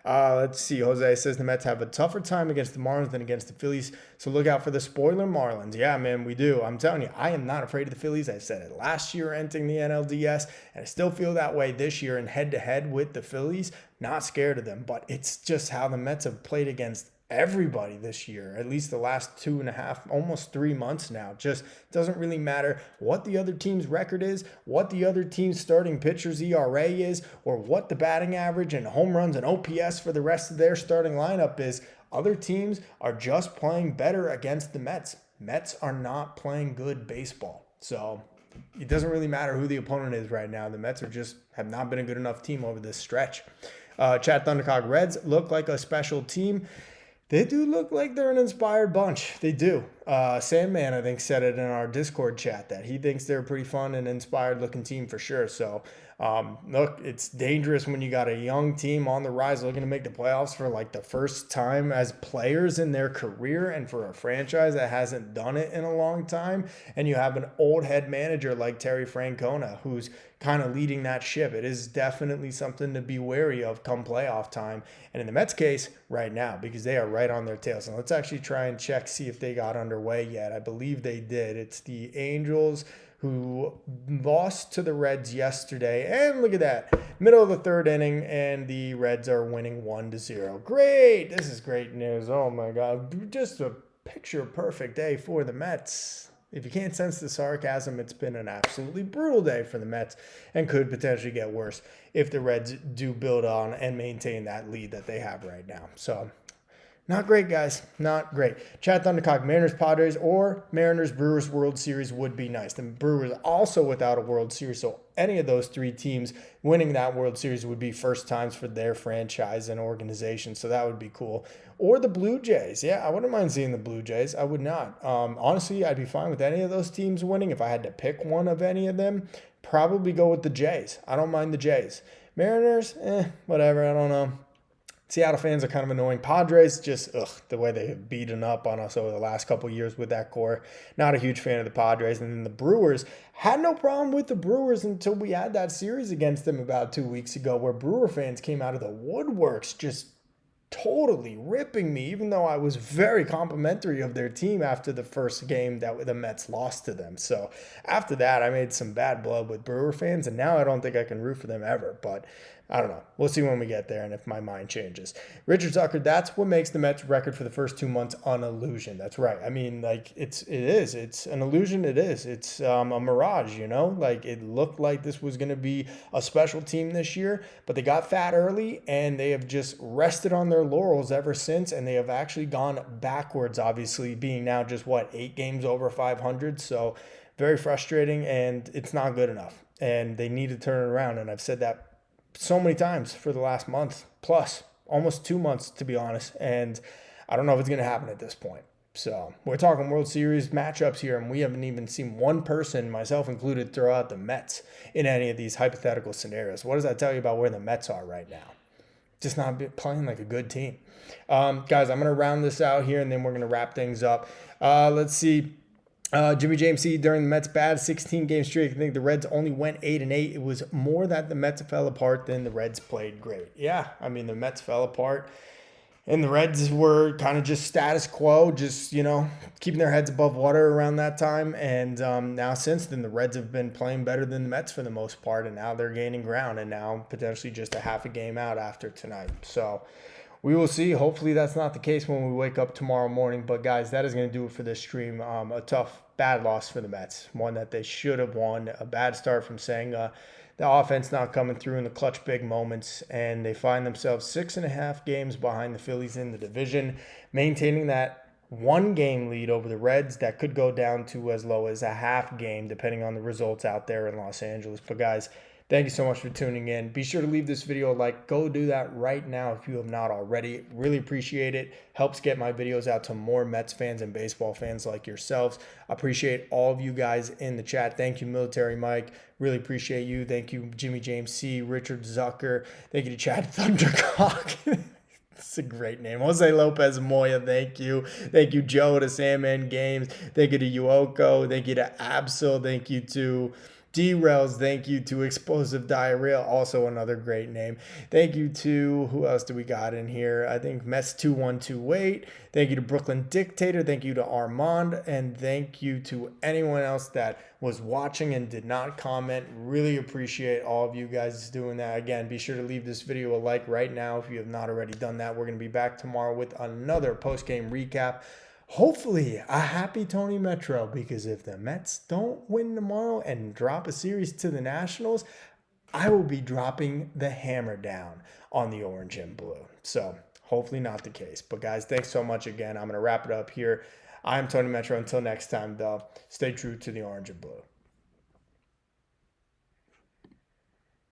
Let's see. Jose says the Mets have a tougher time against the Marlins than against the Phillies. So look out for the spoiler Marlins. Yeah, man, we do. I'm telling you, I am not afraid of the Phillies. I said it last year entering the NLDS, and I still feel that way this year in head-to-head with the Phillies. Not scared of them, but it's just how the Mets have played against everybody this year, at least the last 2.5, almost 3 months now. Just doesn't really matter what the other team's record is, what the other team's starting pitcher's ERA is, or what the batting average and home runs and OPS for the rest of their starting lineup is. Other teams are just playing better against the Mets. Mets are not playing good baseball. So it doesn't really matter who the opponent is right now. The Mets have not been a good enough team over this stretch. Chad Thundercock, Reds look like a special team. They do look like they're an inspired bunch. They do. Sandman, I think, said it in our Discord chat that he thinks they're a pretty fun and inspired looking team for sure. So, look, it's dangerous when you got a young team on the rise looking to make the playoffs for like the first time as players in their career and for a franchise that hasn't done it in a long time. And you have an old head manager like Terry Francona who's kind of leading that ship. It is definitely something to be wary of come playoff time. And in the Mets case, right now, because they are right on their tails. And let's actually try and see if they got underway yet. I believe they did. It's the Angels who lost to the Reds yesterday. And look at that. Middle of the third inning, and the Reds are winning 1-0. Great. This is great news. Oh, my God. Just a picture-perfect day for the Mets. If you can't sense the sarcasm, it's been an absolutely brutal day for the Mets and could potentially get worse if the Reds do build on and maintain that lead that they have right now. So, not great, guys. Not great. Chad Thundercock, Mariners, Padres, or Mariners, Brewers World Series would be nice. The Brewers also without a World Series, so any of those three teams winning that World Series would be first times for their franchise and organization, so that would be cool. Or the Blue Jays. Yeah, I wouldn't mind seeing the Blue Jays. I would not. Honestly, I'd be fine with any of those teams winning. If I had to pick one of any of them, probably go with the Jays. I don't mind the Jays. Mariners, whatever. I don't know. Seattle fans are kind of annoying. Padres, just the way they have beaten up on us over the last couple of years with that core. Not a huge fan of the Padres. And then the Brewers, had no problem with the Brewers until we had that series against them about 2 weeks ago where Brewer fans came out of the woodworks just totally ripping me, even though I was very complimentary of their team after the first game that the Mets lost to them. So after that, I made some bad blood with Brewer fans, and now I don't think I can root for them ever. But I don't know. We'll see when we get there and if my mind changes. Richard Zucker, that's what makes the Mets record for the first 2 months an illusion. That's right. I mean, like, it is. It's an illusion. It is. It's a mirage, Like, it looked like this was going to be a special team this year, but they got fat early, and they have just rested on their laurels ever since, and they have actually gone backwards, obviously, being now just, 8 games over 500. So very frustrating, and it's not good enough. And they need to turn it around, and I've said that so many times for the last month plus, almost 2 months to be honest, and I don't know if it's going to happen at this point. So we're talking World Series matchups here, and we haven't even seen one person, myself included, throw out the Mets in any of these hypothetical scenarios. What does that tell you about where the Mets are right now? just not playing like a good team. Guys, I'm going to round this out here, and then we're going to wrap things up. Let's see. Jimmy James C. during the Mets' bad 16-game streak, I think the Reds only went 8-8. It was more that the Mets fell apart than the Reds played great. Yeah, I mean, the Mets fell apart, and the Reds were kind of just status quo, just, keeping their heads above water around that time. And now since then, the Reds have been playing better than the Mets for the most part, and now they're gaining ground, and now potentially just a half a game out after tonight. So we will see. Hopefully that's not the case when we wake up tomorrow morning. But, guys, that is going to do it for this stream. A tough, bad loss for the Mets. One that they should have won. A bad start from Senga. The offense not coming through in the clutch big moments. And they find themselves 6.5 games behind the Phillies in the division, maintaining that 1-game lead over the Reds that could go down to as low as a half game, depending on the results out there in Los Angeles. But, guys, thank you so much for tuning in. Be sure to leave this video a like. Go do that right now if you have not already. Really appreciate it. Helps get my videos out to more Mets fans and baseball fans like yourselves. I appreciate all of you guys in the chat. Thank you, Military Mike. Really appreciate you. Thank you, Jimmy James C., Richard Zucker. Thank you to Chad Thundercock. It's a great name. Jose Lopez Moya, thank you. Thank you, Joe, to Sandman Games. Thank you to Yuoko. Thank you to Absol. Thank you to D-Rails, thank you to Explosive Diarrhea, also another great name. Thank you to, who else do we got in here? I think Mess2128. Thank you to Brooklyn Dictator. Thank you to Armand. And thank you to anyone else that was watching and did not comment. Really appreciate all of you guys doing that. Again, be sure to leave this video a like right now if you have not already done that. We're going to be back tomorrow with another post-game recap. Hopefully a happy Tony Metro, because if the Mets don't win tomorrow and drop a series to the Nationals, I will be dropping the hammer down on the orange and blue. So hopefully not the case. But, guys, thanks so much again. I'm going to wrap it up here. I'm Tony Metro. Until next time, though, stay true to the orange and blue.